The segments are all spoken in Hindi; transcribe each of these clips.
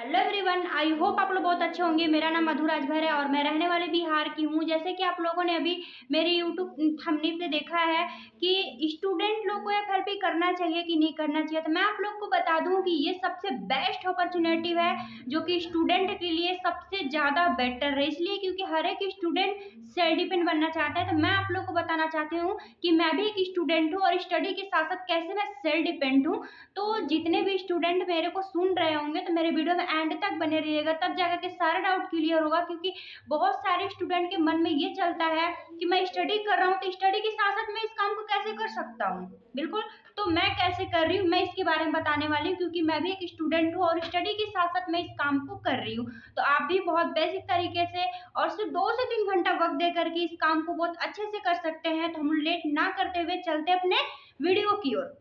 हेलो एवरीवन, आई होप आप लोग बहुत अच्छे होंगे। मेरा नाम मधु राजभर है और मैं रहने वाले बिहार की हूँ। जैसे कि आप लोगों ने अभी मेरे यूट्यूब थंबनेल पे देखा है कि स्टूडेंट लोग को एफएलपी करना चाहिए कि नहीं करना चाहिए, तो मैं आप लोग को बता दूं कि ये सबसे बेस्ट अपॉर्चुनिटी है जो कि स्टूडेंट के लिए सबसे ज़्यादा बेटर है। इसलिए क्योंकि हर एक स्टूडेंट सेल्फ डिपेंड बनना चाहता है, तो मैं आप लोग को बताना चाहती हूँ कि मैं भी एक स्टूडेंट हूँ और स्टडी के साथ साथ कैसे मैं सेल्फ डिपेंड हूँ। तो जितने भी स्टूडेंट मेरे को सुन रहे होंगे तो मेरे वीडियो में एंड तक बने रहिएगा, तब जाकर के सारा डाउट क्लियर होगा। क्योंकि बहुत सारे स्टूडेंट के मन में ये चलता है कि मैं स्टडी कर रहा हूँ तो स्टडी के साथ साथ मैं इस काम को कैसे कर सकता हूँ। बिल्कुल, तो मैं कैसे कर रही हूँ मैं इसके बारे में बताने वाली हूँ, क्योंकि मैं भी एक स्टूडेंट हूँ और स्टडी के साथ साथ मैं इस काम को कर रही हूँ। तो आप भी बहुत बेसिक तरीके से और सिर्फ 2 से 3 घंटा वक्त दे करके इस काम को बहुत अच्छे से कर सकते हैं। तो हम लेट ना करते हुए चलते अपने वीडियो की ओर।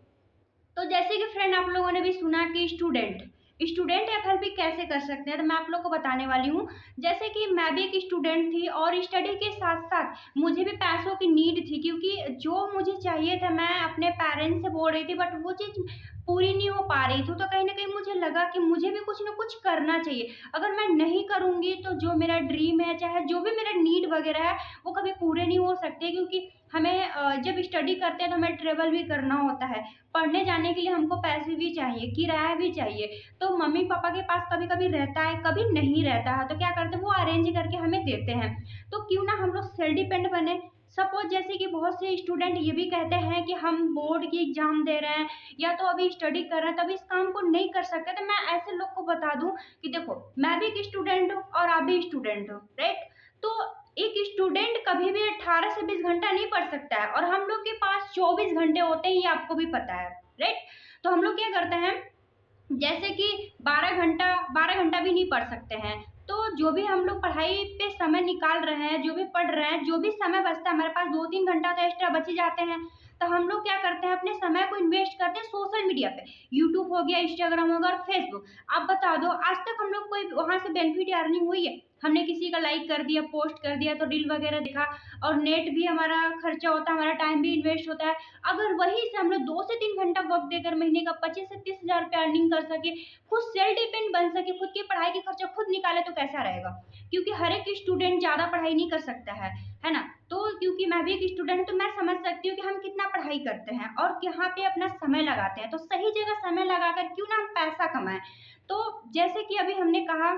तो जैसे कि फ्रेंड आप लोगों ने भी सुना कि स्टूडेंट स्टूडेंट एफएलपी कैसे कर सकते हैं, तो मैं आप लोग को बताने वाली हूँ। जैसे कि मैं भी एक स्टूडेंट थी और स्टडी के साथ साथ मुझे भी पैसों की नीड थी, क्योंकि जो मुझे चाहिए था मैं अपने पेरेंट्स से बोल रही थी, बट वो चीज़ पूरी नहीं हो पा रही थी। तो कहीं ना कहीं मुझे लगा कि मुझे भी कुछ ना कुछ करना चाहिए। अगर मैं नहीं करूँगी तो जो मेरा ड्रीम है, चाहे जो भी मेरा नीड वगैरह है, वो कभी पूरे नहीं हो सकते। क्योंकि हमें जब स्टडी करते हैं तो हमें ट्रेवल भी करना होता है, पढ़ने जाने के लिए हमको पैसे भी चाहिए, किराया भी चाहिए। तो मम्मी पापा के पास कभी कभी रहता है, कभी नहीं रहता है, तो क्या करते हैं वो अरेंज करके हमें देते हैं। तो क्यों ना हम लोग सेल्फ डिपेंड बने। सपोज जैसे कि बहुत से स्टूडेंट ये भी कहते हैं कि हम बोर्ड की एग्जाम दे रहे हैं या तो अभी स्टडी कर रहे हैं, तभी इस काम को नहीं कर सकते। तो मैं ऐसे लोग को बता दूं कि देखो, मैं भी एक स्टूडेंट हूँ और आप भी स्टूडेंट हो, राइट। तो एक स्टूडेंट कभी भी 18 से 20 घंटा नहीं पढ़ सकता है और हम लोग के पास 24 घंटे होते हैं, ये आपको भी पता है, राइट। तो हम लोग क्या करते हैं, जैसे कि 12 घंटा भी नहीं पढ़ सकते हैं। तो जो भी हम लोग पढ़ाई पे समय निकाल रहे हैं, जो भी पढ़ रहे हैं, जो भी समय बचता है हमारे पास 2-3 घंटा तो एक्स्ट्रा बच ही जाते हैं। तो हम लोग क्या करते हैं, अपने समय को इन्वेस्ट करते हैं सोशल मीडिया पे। यूट्यूब हो गया, इंस्टाग्राम हो गया और फेसबुक। आप बता दो, आज तक हम लोग कोई वहां से बेनिफिट अर्निंग हुई है? हमने किसी का लाइक कर दिया, पोस्ट कर दिया तो रील वगैरह देखा, और नेट भी हमारा खर्चा होता है, हमारा टाइम भी इन्वेस्ट होता है। अगर वही से हम लोग 2 से 3 घंटा वक्त देकर महीने का 25 से 30 हजार रुपया अर्निंग कर सके, खुद सेल्फ डिपेंड बन सके, खुद की पढ़ाई की खर्चा खुद निकाले, तो कैसा रहेगा। क्योंकि हर एक स्टूडेंट ज्यादा पढ़ाई नहीं कर सकता है ना। तो क्योंकि मैं भी एक स्टूडेंट, तो मैं समझ सकती हूँ कि हम कितना पढ़ाई करते हैं और यहाँ पे अपना समय लगाते हैं। तो सही जगह समय लगाकर क्यों ना हम पैसा कमाएं। तो जैसे कि अभी हमने कहा,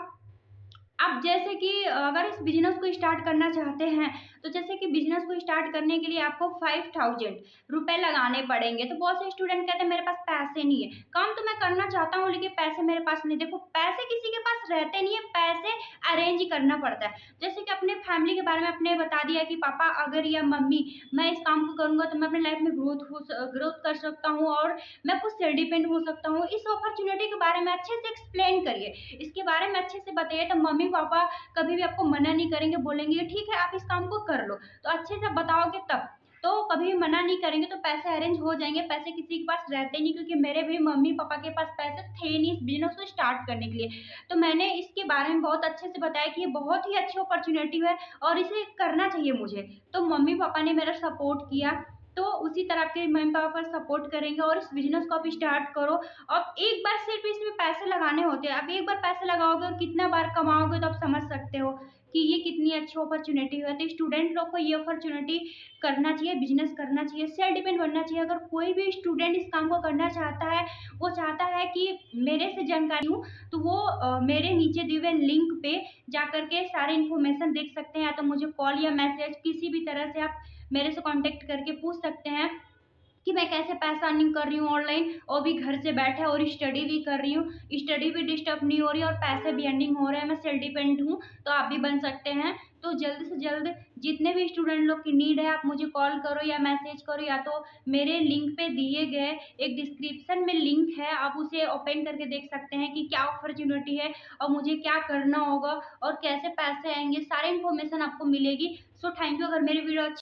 आप जैसे कि अगर इस बिजनेस को स्टार्ट करना चाहते हैं, तो जैसे कि बिजनेस को स्टार्ट करने के लिए आपको 5000 रुपए लगाने पड़ेंगे। तो बहुत से स्टूडेंट कहते हैं मेरे पास पैसे नहीं है, काम तो मैं करना चाहता हूँ लेकिन पैसे मेरे पास नहीं। देखो, पैसे किसी के पास रहते नहीं है, पैसे अरेंज करना पड़ता है। जैसे कि अपने फैमिली के बारे में अपने बता दिया कि पापा अगर या मम्मी मैं इस काम को करूंगा तो मैं अपने लाइफ में ग्रोथ कर सकता हूँ और मैं खुद सेल्फ डिपेंड हो सकता हूँ। इस अपॉर्चुनिटी के बारे में अच्छे से एक्सप्लेन करिए, इसके बारे में अच्छे से बताइए, तो मम्मी पापा कभी भी आपको मना नहीं करेंगे, बोलेंगे ठीक है आप इस काम को कर लो। तो अच्छे से बताओगे तब तो कभी भी मना नहीं करेंगे, तो पैसे अरेंज हो जाएंगे। पैसे किसी के पास रहते नहीं, क्योंकि मेरे भी मम्मी पापा के पास पैसे थे नहीं इस बिजनेस को स्टार्ट करने के लिए। तो मैंने इसके बारे में बहुत अच्छे से बताया कि ये बहुत ही अच्छी अपॉर्चुनिटी है और इसे करना चाहिए मुझे। तो मम्मी पापा ने मेरा सपोर्ट किया, तो उसी तरह के मम्मी पापा सपोर्ट करेंगे और इस बिजनेस को आप स्टार्ट करो। अब एक बार सिर्फ इसमें पैसे लगाने होते हैं, आप एक बार पैसे लगाओगे और कितना बार कमाओगे तो आप समझ सकते हो कि ये कितनी अच्छी अपॉर्चुनिटी है। तो स्टूडेंट लोग को ये अपॉर्चुनिटी करना चाहिए, बिजनेस करना चाहिए, सेल्फ डिपेंड बनना चाहिए। अगर कोई भी स्टूडेंट इस काम को करना चाहता है, वो चाहता है कि मेरे से जानकारी हूँ, तो वो मेरे नीचे दिए हुए लिंक पे जा करके सारी इन्फॉर्मेशन देख सकते हैं। या तो मुझे कॉल या मैसेज किसी भी तरह से आप मेरे से कांटेक्ट करके पूछ सकते हैं कि मैं कैसे पैसा अर्निंग कर रही हूँ ऑनलाइन, और भी घर से बैठे और स्टडी भी कर रही हूँ, स्टडी भी डिस्टर्ब नहीं हो रही और पैसे भी अर्निंग हो रहे हैं, मैं सेल्फ डिपेंड हूँ। तो आप भी बन सकते हैं। तो जल्द से जल्द जितने भी स्टूडेंट लोग की नीड है, आप मुझे कॉल करो या मैसेज करो, या तो मेरे लिंक पे दिए गए एक डिस्क्रिप्शन में लिंक है, आप उसे ओपन करके देख सकते हैं कि क्या अपॉर्चुनिटी है और मुझे क्या करना होगा और कैसे पैसे आएंगे, सारी इन्फॉर्मेशन आपको मिलेगी। So thank you. अगर मेरी वीडियो